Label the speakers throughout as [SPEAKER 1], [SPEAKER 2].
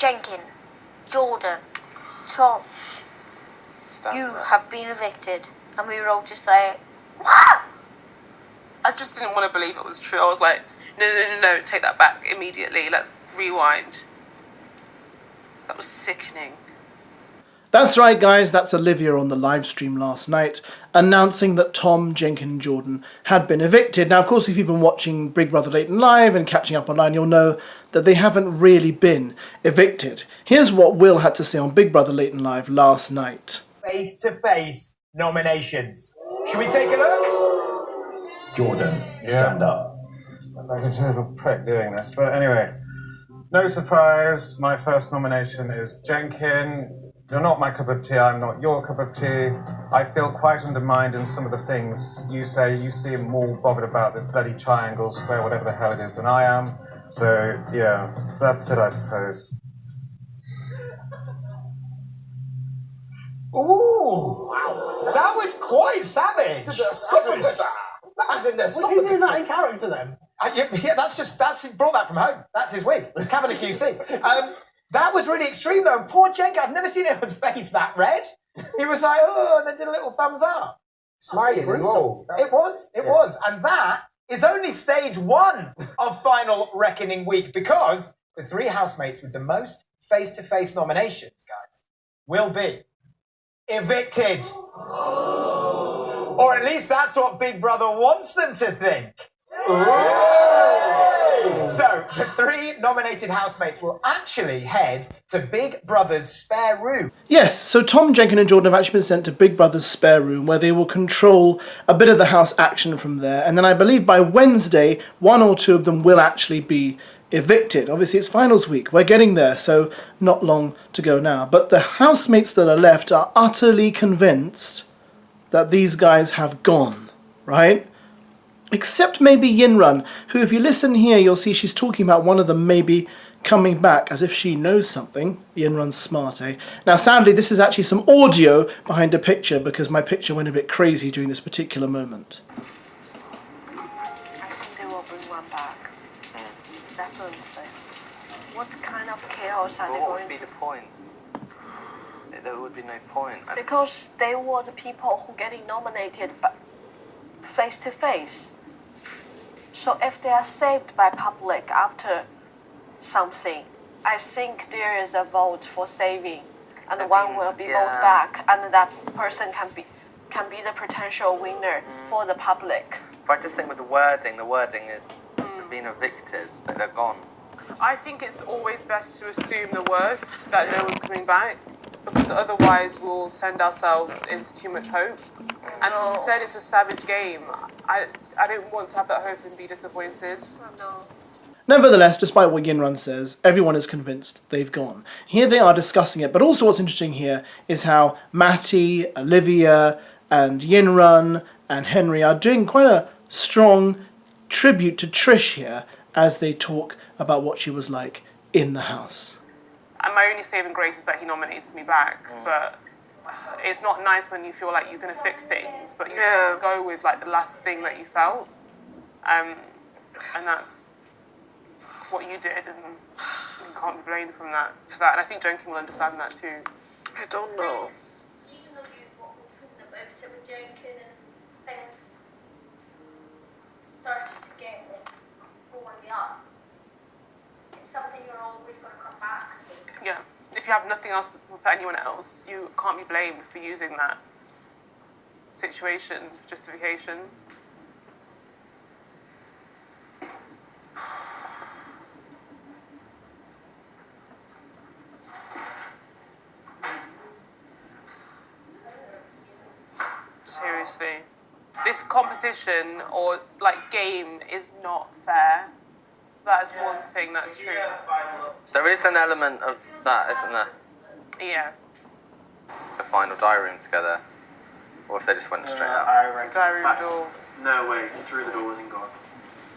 [SPEAKER 1] Jenkin, Jordan, Tom, you have been evicted. And we were all just like, what?
[SPEAKER 2] I just didn't want to believe it was true. I was like, no, take that back immediately. Let's rewind. That was sickening.
[SPEAKER 3] That's right, guys, that's Olivia on the live stream last night, announcing that Tom, Jenkin and Jordan had been evicted. Now, of course, if you've been watching Big Brother Late and Live and catching up online, you'll know that they haven't really been evicted. Here's what Will had to say on Big Brother Late and Live last night.
[SPEAKER 4] Face-to-face nominations. Should we take a look?
[SPEAKER 5] Jordan, stand up.
[SPEAKER 6] I'm like a total prick doing this, but anyway. No surprise, my first nomination is Jenkin. You're not my cup of tea, I'm not your cup of tea. I feel quite undermined in some of the things you say. You seem more bothered about this bloody triangle, square, whatever the hell it is, than I am. So, yeah, so that's it, I suppose.
[SPEAKER 4] Ooh! Wow. That was quite savage!
[SPEAKER 5] As in there's
[SPEAKER 4] Was he doing that in character then? Yeah, that's he brought that from home. That's his wig. Cabinet QC. That was really extreme though. Poor Jenkin, I've never seen his face that red. He was like, oh, and then did a little thumbs up.
[SPEAKER 5] smiling as well.
[SPEAKER 4] It was. And that is only stage 1 of Final Reckoning Week, because the 3 housemates with the most face-to-face nominations, guys, will be evicted. Or at least that's what Big Brother wants them to think. So, the 3 nominated housemates will actually head to Big Brother's spare room.
[SPEAKER 3] Yes, so Tom, Jenkin and Jordan have actually been sent to Big Brother's spare room, where they will control a bit of the house action from there. And then I believe by Wednesday, 1 or 2 of them will actually be evicted. Obviously, it's finals week. We're getting there, so not long to go now. But the housemates that are left are utterly convinced that these guys have gone, right? Except maybe Yinrun, who, if you listen here, you'll see she's talking about one of them maybe coming back, as if she knows something. Yinrun's smart, eh? Now, sadly, this is actually some audio behind a picture, because my picture went a bit crazy during this particular moment.
[SPEAKER 1] I think they will bring one back. Definitely. What kind of chaos are they
[SPEAKER 7] What
[SPEAKER 1] going
[SPEAKER 7] would be
[SPEAKER 1] to...
[SPEAKER 7] the point? There would be no point.
[SPEAKER 1] Because they were the people who getting nominated face to face. So if they are saved by public after something, I think there is a vote for saving, and one will be voted back, and that person can be the potential winner for the public.
[SPEAKER 7] But I just think with the wording is being evicted, that they're gone.
[SPEAKER 2] I think it's always best to assume the worst, that no one's coming back, because otherwise we'll send ourselves into too much hope. And he said it's a savage game. I don't want to have that hope and be disappointed.
[SPEAKER 1] No.
[SPEAKER 3] Nevertheless, despite what Yinrun says, everyone is convinced they've gone. Here they are discussing it, but also what's interesting here is how Matty, Olivia, and Yinrun and Henry are doing quite a strong tribute to Trish here as they talk about what she was like in the house.
[SPEAKER 2] And my only saving grace is that he nominated me back, but it's not nice when you feel like you're going to fix things, but you have to go with like the last thing that you felt, and that's what you did, and you can't be blamed for that. And I think Jenkin will understand that too.
[SPEAKER 1] I don't know.
[SPEAKER 8] Even though you put them over with Jenkin and things started to get like going up, it's something you're always going to come back to.
[SPEAKER 2] Yeah. If you have nothing else with anyone else, you can't be blamed for using that situation for justification. Seriously. This competition or like game is not fair. That's one thing that's true.
[SPEAKER 7] There is an element of that, isn't there?
[SPEAKER 2] Yeah.
[SPEAKER 7] The final diary room together. Or if they just went straight out.
[SPEAKER 9] I reckon
[SPEAKER 2] Diary room door.
[SPEAKER 9] No way, through the door wasn't gone.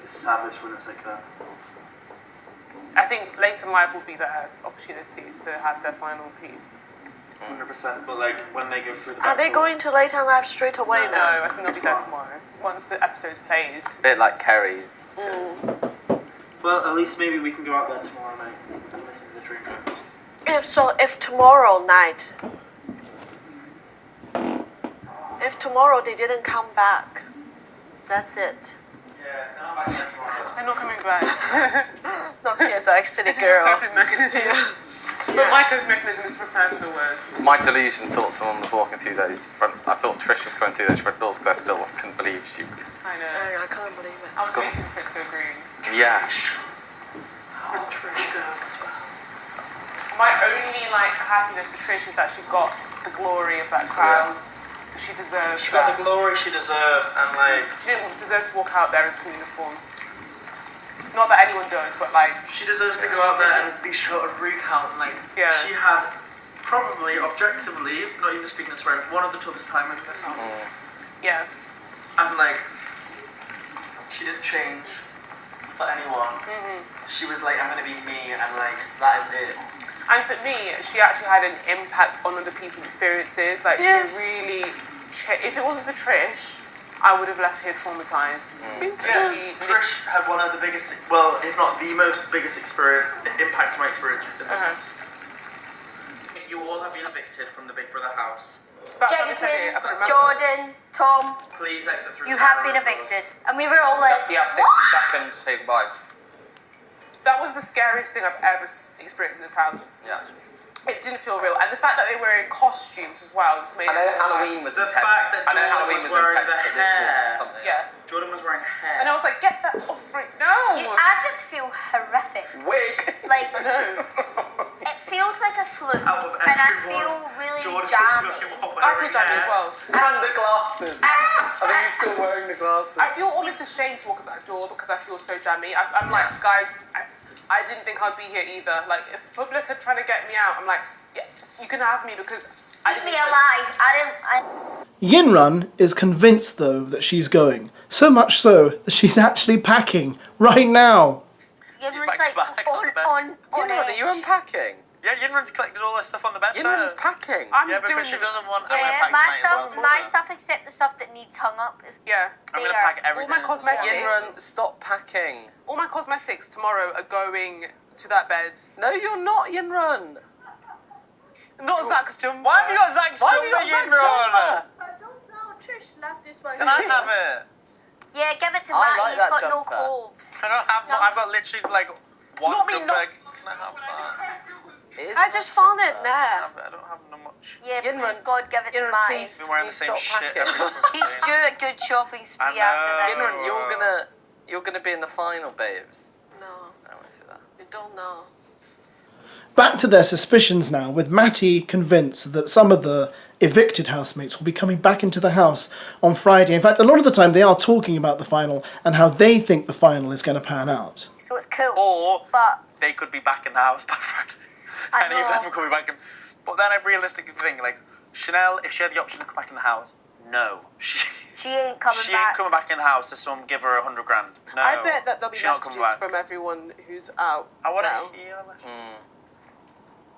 [SPEAKER 9] It's savage when it's like that.
[SPEAKER 2] I think Late in Life will be their opportunity to have their final piece.
[SPEAKER 9] 100%, but like when they go through the
[SPEAKER 1] Are they going to Late and Live straight away
[SPEAKER 2] No,
[SPEAKER 1] now?
[SPEAKER 2] I think they'll be there tomorrow, once the episode's played.
[SPEAKER 7] A bit like Kerry's.
[SPEAKER 9] Well, at least maybe we can go out there tomorrow night and listen to the Dream Tracks.
[SPEAKER 1] If tomorrow night, if tomorrow they didn't come back, that's it.
[SPEAKER 2] They're not coming back.
[SPEAKER 1] Not yet, actually,
[SPEAKER 2] This is a
[SPEAKER 1] girl.
[SPEAKER 2] coping mechanism. But my coping mechanism is prepared for the worst.
[SPEAKER 7] My delusion thought someone was walking through those front. I thought Trish was coming through those front doors because I still couldn't believe she.
[SPEAKER 2] I know.
[SPEAKER 1] I can't believe it.
[SPEAKER 2] I was waiting for it to go green.
[SPEAKER 7] Yeah.
[SPEAKER 9] How did Trish go as well?
[SPEAKER 2] My only like happiness for Trish is that she got the glory of that crowd. Because she deserves
[SPEAKER 9] She got
[SPEAKER 2] that.
[SPEAKER 9] the glory she deserves, and like
[SPEAKER 2] She didn't deserve to walk out there in school uniform. Not that anyone does, but like
[SPEAKER 9] she deserves to go out there and be shot and recount. Like
[SPEAKER 2] Yeah.
[SPEAKER 9] she had probably, objectively, not even speaking as friend, one of the toughest time in this house.
[SPEAKER 2] yeah.
[SPEAKER 9] And like she didn't change for anyone. She was like, I'm gonna be me, and like that is it.
[SPEAKER 2] And for me, she actually had an impact on other people's experiences. Like she really, if it wasn't for Trish, I would have left here traumatized.
[SPEAKER 9] Yeah, Trish had one of the biggest, well, if not the most biggest impact on my experience in this house. You all have been evicted from the Big Brother house.
[SPEAKER 2] That's what I said here, I couldn't remember.
[SPEAKER 8] Jordan, Tom,
[SPEAKER 9] Please exit through
[SPEAKER 8] you
[SPEAKER 9] the
[SPEAKER 8] have been
[SPEAKER 9] doors.
[SPEAKER 8] evicted. And we were all like,
[SPEAKER 7] Yeah, 60 seconds, say goodbye.
[SPEAKER 2] That was the scariest thing I've ever experienced in this house.
[SPEAKER 7] Yeah.
[SPEAKER 2] It didn't feel real, and the fact that they were in costumes as well just made
[SPEAKER 7] I know
[SPEAKER 2] it.
[SPEAKER 7] Halloween was
[SPEAKER 9] The
[SPEAKER 7] intense.
[SPEAKER 9] fact that
[SPEAKER 7] I know
[SPEAKER 9] Jordan
[SPEAKER 7] Halloween
[SPEAKER 9] was
[SPEAKER 7] was
[SPEAKER 9] wearing
[SPEAKER 7] intense,
[SPEAKER 9] the
[SPEAKER 7] but this
[SPEAKER 9] hair.
[SPEAKER 7] was something.
[SPEAKER 2] Yeah,
[SPEAKER 9] Jordan was wearing hair.
[SPEAKER 2] and I was like, get that off right now.
[SPEAKER 8] I just feel horrific.
[SPEAKER 2] Wig.
[SPEAKER 8] Like,
[SPEAKER 2] I know.
[SPEAKER 8] it feels like a flu.
[SPEAKER 9] Out of
[SPEAKER 8] And I
[SPEAKER 9] everyone,
[SPEAKER 8] feel really
[SPEAKER 9] Jordan was
[SPEAKER 8] jammy.
[SPEAKER 9] wearing
[SPEAKER 2] I feel jammy as
[SPEAKER 9] hair.
[SPEAKER 2] well.
[SPEAKER 7] And the glasses. I think he's still wearing the glasses.
[SPEAKER 2] I feel almost ashamed to walk up that door because I feel so jammy. I'm like, guys, I didn't think I'd be here either. Like, if public are trying to get me out, I'm like, yeah, you can have me because I
[SPEAKER 8] Keep
[SPEAKER 2] didn't
[SPEAKER 8] me alive.
[SPEAKER 3] Yinrun is convinced, though, that she's going. So much so that she's actually packing right now.
[SPEAKER 8] Yinrun's
[SPEAKER 5] back to
[SPEAKER 8] like
[SPEAKER 5] back on the bed.
[SPEAKER 8] on
[SPEAKER 7] Yinrun, are you
[SPEAKER 8] edge.
[SPEAKER 7] unpacking?
[SPEAKER 5] Yeah, Yinrun's collected all her stuff on the bed.
[SPEAKER 7] Yinrun's
[SPEAKER 5] there.
[SPEAKER 7] packing.
[SPEAKER 2] I'm
[SPEAKER 5] Yeah,
[SPEAKER 2] doing
[SPEAKER 5] because she doesn't want to
[SPEAKER 8] Yeah,
[SPEAKER 5] pack
[SPEAKER 8] my
[SPEAKER 5] tonight as well.
[SPEAKER 8] my stuff except the stuff that needs hung up is
[SPEAKER 2] Yeah.
[SPEAKER 5] I'm going to
[SPEAKER 8] there.
[SPEAKER 5] pack
[SPEAKER 2] All
[SPEAKER 5] everything.
[SPEAKER 2] my cosmetics.
[SPEAKER 7] Yinrun, stop packing.
[SPEAKER 2] All my cosmetics tomorrow are going to that bed.
[SPEAKER 7] No, you're not, Yinrun.
[SPEAKER 2] Not Zach's jumper.
[SPEAKER 5] Why have you got Zach's
[SPEAKER 7] Why have you
[SPEAKER 5] jumper,
[SPEAKER 7] got Zach's
[SPEAKER 5] Yinrun?
[SPEAKER 7] jumper?
[SPEAKER 1] I don't know. Trish left this one.
[SPEAKER 5] Can I have it?
[SPEAKER 8] Yeah, give it to
[SPEAKER 7] I
[SPEAKER 8] Matt.
[SPEAKER 7] like
[SPEAKER 8] He's
[SPEAKER 7] that
[SPEAKER 8] got no
[SPEAKER 7] jumper.
[SPEAKER 8] clothes.
[SPEAKER 5] I don't have. I've got literally like one
[SPEAKER 2] Not me,
[SPEAKER 5] jumper.
[SPEAKER 2] not-
[SPEAKER 5] Can I have that?
[SPEAKER 7] It is
[SPEAKER 1] I just found it there.
[SPEAKER 5] I don't have no much.
[SPEAKER 8] Yeah,
[SPEAKER 7] Yinrun,
[SPEAKER 8] please God, give it to
[SPEAKER 7] Yinrun,
[SPEAKER 8] Matt.
[SPEAKER 7] please.
[SPEAKER 5] I've been wearing the same
[SPEAKER 7] Stop
[SPEAKER 5] shit
[SPEAKER 7] packing.
[SPEAKER 5] every fucking
[SPEAKER 8] He's
[SPEAKER 5] day.
[SPEAKER 8] due a good shopping spree
[SPEAKER 5] I
[SPEAKER 8] after
[SPEAKER 5] know.
[SPEAKER 8] this.
[SPEAKER 7] Yinrun, you're gonna be in the final, babes.
[SPEAKER 1] No,
[SPEAKER 7] I want to see that.
[SPEAKER 1] you don't know.
[SPEAKER 3] Back to their suspicions now, with Matty convinced that some of the evicted housemates will be coming back into the house on Friday. In fact, a lot of the time they are talking about the final and how they think the final is going to pan out.
[SPEAKER 8] So it's cool.
[SPEAKER 5] Or
[SPEAKER 8] But
[SPEAKER 5] they could be back in the house by Friday.
[SPEAKER 8] I
[SPEAKER 5] Any of
[SPEAKER 8] know.
[SPEAKER 5] them could be back in. But then I realistically think, like, Chanel, if she had the option to come back in the house, no.
[SPEAKER 8] she ain't coming
[SPEAKER 5] She
[SPEAKER 8] back.
[SPEAKER 5] ain't coming back in the house if someone give her $100 grand. No.
[SPEAKER 2] I bet that there'll be
[SPEAKER 5] She not coming
[SPEAKER 2] messages
[SPEAKER 5] back.
[SPEAKER 2] from everyone who's out.
[SPEAKER 5] I want
[SPEAKER 2] now.
[SPEAKER 5] to hear them.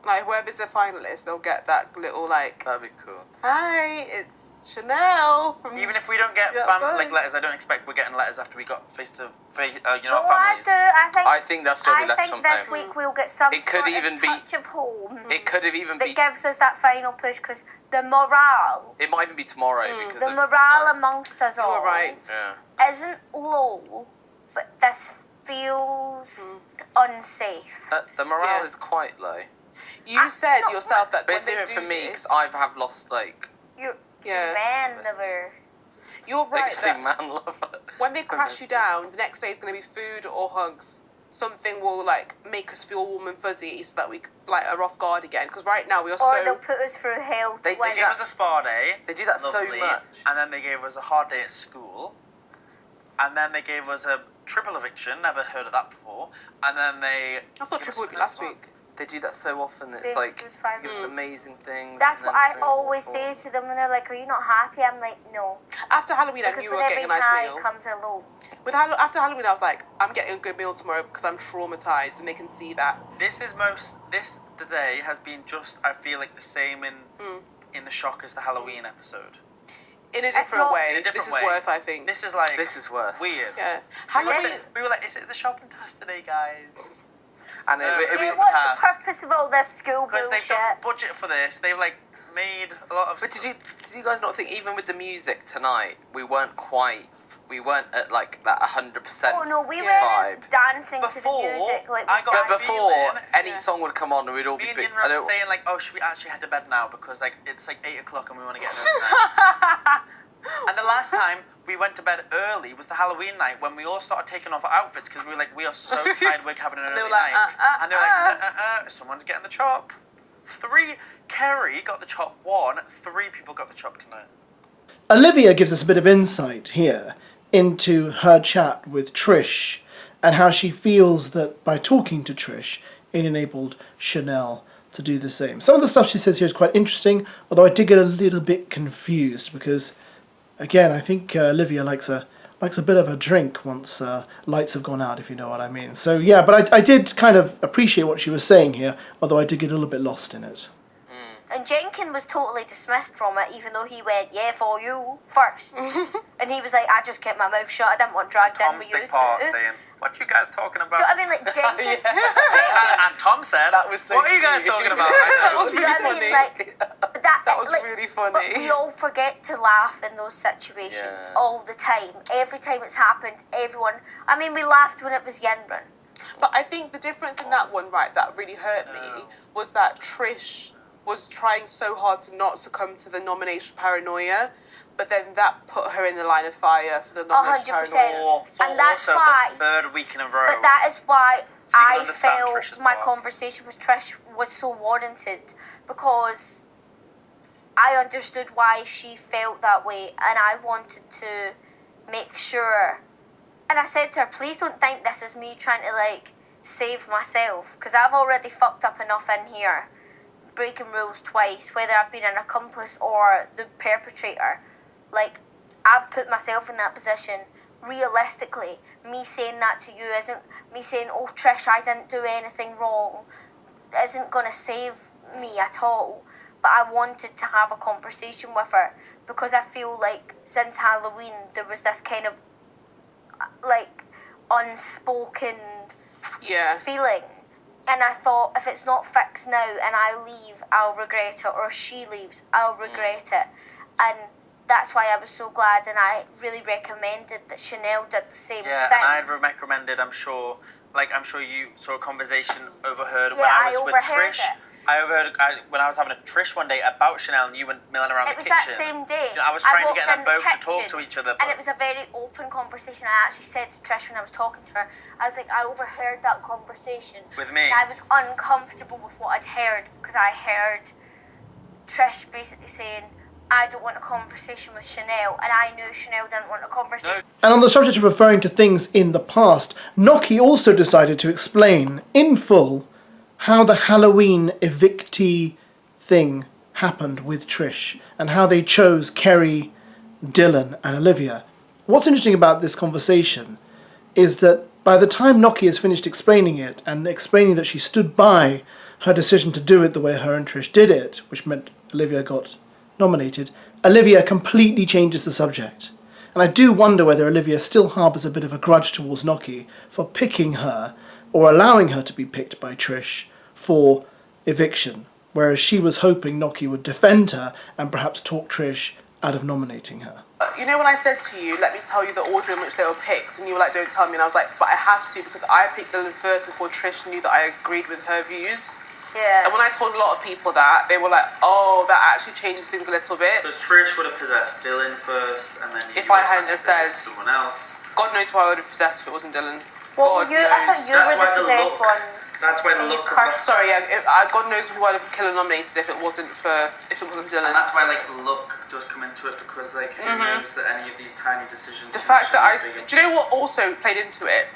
[SPEAKER 2] Like, whoever's a finalist, they'll get that little, like,
[SPEAKER 7] That'd be cool.
[SPEAKER 2] hi, it's Chanel from...
[SPEAKER 5] Even if we don't get
[SPEAKER 2] Yeah,
[SPEAKER 5] fan,
[SPEAKER 2] sorry.
[SPEAKER 5] like letters, I don't expect we're getting letters after we got face to face. You know,
[SPEAKER 8] But
[SPEAKER 5] our
[SPEAKER 8] what I
[SPEAKER 5] families.
[SPEAKER 8] do, I
[SPEAKER 7] think there'll still be left
[SPEAKER 8] think this
[SPEAKER 7] sometime.
[SPEAKER 8] week we'll get some
[SPEAKER 7] It could
[SPEAKER 8] sort
[SPEAKER 7] even
[SPEAKER 8] of
[SPEAKER 7] be-
[SPEAKER 8] touch of home
[SPEAKER 7] It could have even
[SPEAKER 8] that
[SPEAKER 7] been.
[SPEAKER 8] gives us that final push because the morale,
[SPEAKER 7] It might even be tomorrow because
[SPEAKER 8] the
[SPEAKER 7] of,
[SPEAKER 8] morale amongst us all
[SPEAKER 2] You're right.
[SPEAKER 7] Yeah.
[SPEAKER 8] isn't low, but this feels unsafe.
[SPEAKER 7] The morale
[SPEAKER 2] Yeah.
[SPEAKER 7] is quite low.
[SPEAKER 2] You said
[SPEAKER 8] no,
[SPEAKER 2] yourself that
[SPEAKER 7] But
[SPEAKER 2] when
[SPEAKER 7] it's
[SPEAKER 2] they
[SPEAKER 7] different
[SPEAKER 2] do
[SPEAKER 7] for me because
[SPEAKER 2] this,
[SPEAKER 7] I have lost like
[SPEAKER 8] You
[SPEAKER 2] Yeah.
[SPEAKER 8] man never.
[SPEAKER 2] you're right
[SPEAKER 7] biggest
[SPEAKER 2] that
[SPEAKER 7] thing man lover.
[SPEAKER 2] when they crash you down, the next day is going to be food or hugs. Something will like make us feel warm and fuzzy so that we like are off guard again. Because right now we are
[SPEAKER 8] Or
[SPEAKER 2] so.
[SPEAKER 8] they'll put us through hell to
[SPEAKER 7] They
[SPEAKER 8] win.
[SPEAKER 5] They gave us a spa day.
[SPEAKER 7] They do that so
[SPEAKER 5] lovely,
[SPEAKER 7] much.
[SPEAKER 5] And then they gave us a hard day at school. And then they gave us a triple eviction. Never heard of that before. And then they.
[SPEAKER 2] I thought
[SPEAKER 5] gave us
[SPEAKER 2] triple would be
[SPEAKER 5] a
[SPEAKER 2] last
[SPEAKER 5] spa.
[SPEAKER 2] week.
[SPEAKER 7] They do that so often. It's
[SPEAKER 8] Six
[SPEAKER 7] like
[SPEAKER 8] was five
[SPEAKER 7] give us
[SPEAKER 8] weeks.
[SPEAKER 7] amazing things.
[SPEAKER 8] That's
[SPEAKER 7] and
[SPEAKER 8] what
[SPEAKER 7] then
[SPEAKER 8] I
[SPEAKER 7] so
[SPEAKER 8] always
[SPEAKER 7] awful.
[SPEAKER 8] say to them when they're like, "Are you not happy?" I'm like, "No,"
[SPEAKER 2] After Halloween, I
[SPEAKER 8] because
[SPEAKER 2] knew we
[SPEAKER 8] with
[SPEAKER 2] were
[SPEAKER 8] every
[SPEAKER 2] getting a nice
[SPEAKER 8] high
[SPEAKER 2] meal.
[SPEAKER 8] comes a low.
[SPEAKER 2] After Halloween, I was like, I'm getting a good meal tomorrow because I'm traumatized, and they can see that.
[SPEAKER 5] This today has been just, I feel like, the same in the shock as the Halloween episode.
[SPEAKER 2] In a different
[SPEAKER 8] not-
[SPEAKER 2] way.
[SPEAKER 5] In a different
[SPEAKER 2] This is
[SPEAKER 5] way.
[SPEAKER 2] worse, I think.
[SPEAKER 5] This is like
[SPEAKER 7] This is worse.
[SPEAKER 5] weird.
[SPEAKER 2] Yeah.
[SPEAKER 5] We
[SPEAKER 2] Halloween.
[SPEAKER 5] were like, is it the shopping task today, guys?
[SPEAKER 7] And
[SPEAKER 8] What's the purpose of all this school
[SPEAKER 5] Because
[SPEAKER 8] bullshit?
[SPEAKER 5] they've got budget for this. They've like made a lot of.
[SPEAKER 7] But did you guys not think even with the music tonight, we weren't at like that 100%?
[SPEAKER 8] Oh no, we were
[SPEAKER 7] vibe.
[SPEAKER 8] dancing
[SPEAKER 5] Before,
[SPEAKER 8] to the music. Like,
[SPEAKER 5] I got
[SPEAKER 7] But before
[SPEAKER 5] feeling-
[SPEAKER 7] any song would come on, and we'd all
[SPEAKER 5] Me
[SPEAKER 7] be
[SPEAKER 5] and
[SPEAKER 7] big.
[SPEAKER 5] Yin were saying like, oh, should we actually head to bed now because like it's like 8 o'clock and we want to get home. And the last time we went to bed early was the Halloween night when we all started taking off our outfits because we were like, we are so tired, we're having an
[SPEAKER 2] They
[SPEAKER 5] early
[SPEAKER 2] were like,
[SPEAKER 5] night. And they were like, someone's getting the chop. Kerry got the chop 1, 3 people got the chop tonight.
[SPEAKER 3] Olivia gives us a bit of insight here into her chat with Trish and how she feels that by talking to Trish, it enabled Chanel to do the same. Some of the stuff she says here is quite interesting, although I did get a little bit confused because, again, I think Olivia likes a bit of a drink once lights have gone out, if you know what I mean. So yeah, but I did kind of appreciate what she was saying here, although I did get a little bit lost in it.
[SPEAKER 8] And Jenkin was totally dismissed from it, even though he went, yeah, for you first. And he was like, I just kept my mouth shut. I didn't want dragged in
[SPEAKER 5] Tom's
[SPEAKER 8] with you
[SPEAKER 5] big part
[SPEAKER 8] two.
[SPEAKER 5] saying, what you guys talking about?
[SPEAKER 8] So, I mean, like, Jenkin...
[SPEAKER 5] And Tom said,
[SPEAKER 7] That was so
[SPEAKER 5] what are you guys
[SPEAKER 7] cute.
[SPEAKER 5] talking about?
[SPEAKER 2] That was
[SPEAKER 8] Do you
[SPEAKER 2] really
[SPEAKER 8] know what I mean?
[SPEAKER 2] funny.
[SPEAKER 8] Like,
[SPEAKER 2] That was
[SPEAKER 8] like,
[SPEAKER 2] really
[SPEAKER 8] But we
[SPEAKER 2] funny.
[SPEAKER 8] all forget to laugh in those situations
[SPEAKER 7] Yeah.
[SPEAKER 8] all the time. Every time it's happened, everyone... I mean, we laughed when it was Yenron.
[SPEAKER 2] But I think the difference in that one, right, that really hurt me was that Trish was trying so hard to not succumb to the nomination paranoia, but then that put her in the line of fire for the nomination
[SPEAKER 8] 100%.
[SPEAKER 2] paranoia.
[SPEAKER 8] And that's
[SPEAKER 5] also
[SPEAKER 8] why...
[SPEAKER 5] the 3rd week in a row.
[SPEAKER 8] But that is why
[SPEAKER 5] So you can
[SPEAKER 8] I
[SPEAKER 5] understand
[SPEAKER 8] felt
[SPEAKER 5] Trish's
[SPEAKER 8] my
[SPEAKER 5] part.
[SPEAKER 8] conversation with Trish was so warranted, because I understood why she felt that way, and I wanted to make sure. And I said to her, please don't think this is me trying to like save myself, because I've already fucked up enough in here, breaking rules twice, whether I've been an accomplice or the perpetrator. Like, I've put myself in that position. Realistically, me saying that to you isn't me saying, oh Trish, I didn't do anything wrong, isn't going to save me at all. But I wanted to have a conversation with her, because I feel like since Halloween there was this kind of like unspoken feeling, and I thought, if it's not fixed now and I leave, I'll regret it, or she leaves, I'll regret it. And that's why I was so glad, and I really recommended that Chanel did the same thing.
[SPEAKER 5] And I'd recommended, I'm sure you saw a conversation overheard when
[SPEAKER 8] Yeah,
[SPEAKER 5] I was
[SPEAKER 8] I
[SPEAKER 5] with
[SPEAKER 8] overheard
[SPEAKER 5] Trish.
[SPEAKER 8] it.
[SPEAKER 5] When I was having a Trish one day about Chanel and you went milling around
[SPEAKER 8] It
[SPEAKER 5] the
[SPEAKER 8] was
[SPEAKER 5] kitchen.
[SPEAKER 8] that same day.
[SPEAKER 5] You know, I was trying to
[SPEAKER 8] walked
[SPEAKER 5] get them
[SPEAKER 8] in the
[SPEAKER 5] both to talk
[SPEAKER 8] kitchen,
[SPEAKER 5] to each other.
[SPEAKER 8] and it was a very open conversation. I actually said to Trish when I was talking to her, I was like, I overheard that conversation.
[SPEAKER 5] With me?
[SPEAKER 8] And I was uncomfortable with what I'd heard, because I heard Trish basically saying, I don't want a conversation with Chanel, and I knew Chanel didn't want a conversation.
[SPEAKER 3] And on the subject of referring to things in the past, Noki also decided to explain in full how the Halloween evictee thing happened with Trish and how they chose Kerry, Dylan and Olivia. What's interesting about this conversation is that by the time Noki has finished explaining it and explaining that she stood by her decision to do it the way her and Trish did it, which meant Olivia got nominated, Olivia completely changes the subject. And I do wonder whether Olivia still harbours a bit of a grudge towards Noki for picking her, or allowing her to be picked by Trish for eviction, whereas she was hoping Noki would defend her and perhaps talk Trish out of nominating her.
[SPEAKER 2] You know when I said to you, let me tell you the order in which they were picked, and you were like, don't tell me, and I was like, but I have to, because I picked Dylan first before Trish knew that I agreed with her views.
[SPEAKER 8] Yeah.
[SPEAKER 2] And when I told a lot of people that, they were like, oh, that actually changes things a little bit.
[SPEAKER 9] Because Trish would have possessed Dylan first, and then you
[SPEAKER 2] If I hadn't have said
[SPEAKER 9] someone else.
[SPEAKER 2] God knows who I would have possessed if it wasn't Dylan.
[SPEAKER 8] Well,
[SPEAKER 2] God
[SPEAKER 8] I thought
[SPEAKER 2] knows.
[SPEAKER 8] you were the
[SPEAKER 9] why the
[SPEAKER 8] possessed
[SPEAKER 9] look-
[SPEAKER 8] ones.
[SPEAKER 9] That's why the
[SPEAKER 8] And you
[SPEAKER 9] look of
[SPEAKER 8] cursed.
[SPEAKER 2] Sorry, yeah, God knows who I'd have killer nominated if it wasn't Dylan.
[SPEAKER 9] And that's why, like, luck does come into it, because, like, who knows that any of these tiny decisions...
[SPEAKER 2] The
[SPEAKER 9] can
[SPEAKER 2] fact that
[SPEAKER 9] actually be big
[SPEAKER 2] do you know what also played into it?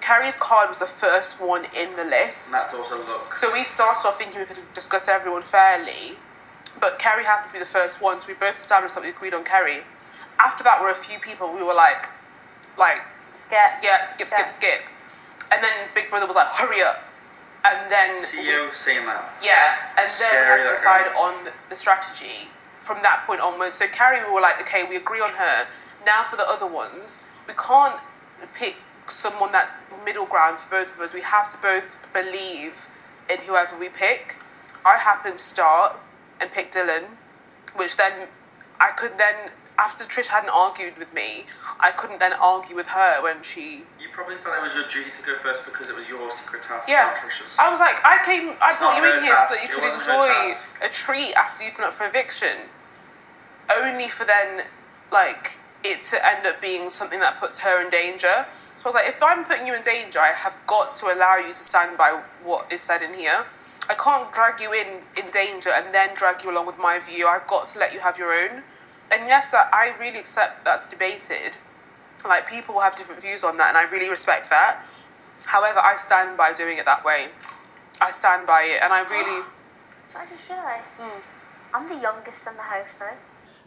[SPEAKER 2] Carrie's card was the first one in the list.
[SPEAKER 9] And that's also luck.
[SPEAKER 2] So we started off thinking we could discuss everyone fairly, but Carrie happened to be the first one, so we both established that we agreed on Carrie. After that were a few people we were like,
[SPEAKER 8] Skip.
[SPEAKER 2] yeah, skip. And then Big Brother was like, hurry up. And then...
[SPEAKER 9] CEO saying that.
[SPEAKER 2] Yeah, and then we
[SPEAKER 9] Scary,
[SPEAKER 2] had to
[SPEAKER 9] that
[SPEAKER 2] decide on the strategy from that point onwards. So Carrie, we were like, okay, we agree on her. Now for the other ones, we can't pick someone that's middle ground for both of us. We have to both believe in whoever we pick. I happened to start and pick Dylan, which then I could then, after Trish hadn't argued with me, I couldn't then argue with her when she...
[SPEAKER 9] You probably felt it was your duty to go first because it was your secret task,
[SPEAKER 2] Yeah.
[SPEAKER 9] not Trish's.
[SPEAKER 2] I was like, I brought you in here so that you
[SPEAKER 9] It
[SPEAKER 2] could
[SPEAKER 9] wasn't her
[SPEAKER 2] enjoy
[SPEAKER 9] task.
[SPEAKER 2] a treat after you've been up for eviction. Only for then, like, it to end up being something that puts her in danger. So I was like, if I'm putting you in danger, I have got to allow you to stand by what is said in here. I can't drag you in danger and then drag you along with my view. I've got to let you have your own. And yes, that I really accept that's debated. Like, people will have different views on that, and I really respect that. However, I stand by doing it that way. I stand by it, and I really...
[SPEAKER 8] So I just realised I'm the youngest in the house now.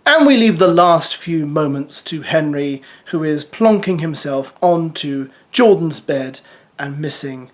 [SPEAKER 3] And we leave the last few moments to Henry, who is plonking himself onto Jordan's bed and missing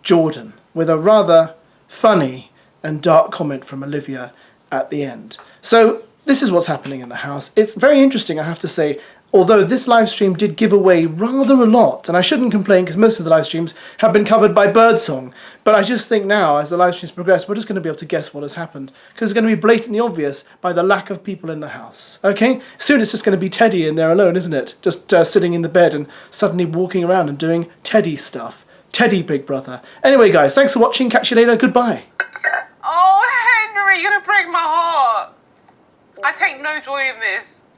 [SPEAKER 3] Jordan, with a rather funny and dark comment from Olivia at the end. So this is what's happening in the house. It's very interesting, I have to say, although this live stream did give away rather a lot, and I shouldn't complain because most of the live streams have been covered by birdsong, but I just think now, as the live streams progress, we're just going to be able to guess what has happened, because it's going to be blatantly obvious by the lack of people in the house, okay? Soon it's just going to be Teddy in there alone, isn't it? Just sitting in the bed and suddenly walking around and doing Teddy stuff. Teddy, Big Brother. Anyway, guys, thanks for watching. Catch you later. Goodbye.
[SPEAKER 2] Oh, Henry, you're going to break my heart. I take no joy in this.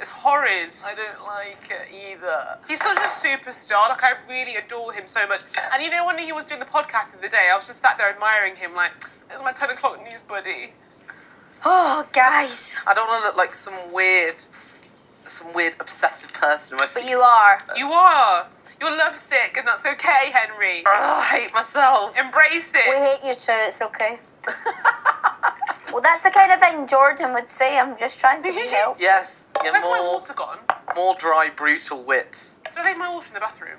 [SPEAKER 2] It's horrid.
[SPEAKER 7] I don't like it either.
[SPEAKER 2] He's such a superstar. Like, I really adore him so much. And you know, when he was doing the podcast the other day, I was just sat there admiring him, like, there's my 10 o'clock news buddy.
[SPEAKER 8] Oh, guys.
[SPEAKER 7] I don't want to look like some weird obsessive person.
[SPEAKER 8] But you are.
[SPEAKER 2] You are. You're lovesick, and that's okay, Henry.
[SPEAKER 7] Oh, I hate myself.
[SPEAKER 2] Embrace it.
[SPEAKER 8] We hate you too, it's okay. Well, that's the kind of thing Jordan would say. I'm just trying to be helpful.
[SPEAKER 7] Yes. Yeah,
[SPEAKER 2] Where's my water gone?
[SPEAKER 7] more dry, brutal wit.
[SPEAKER 2] Did I leave my water in the bathroom?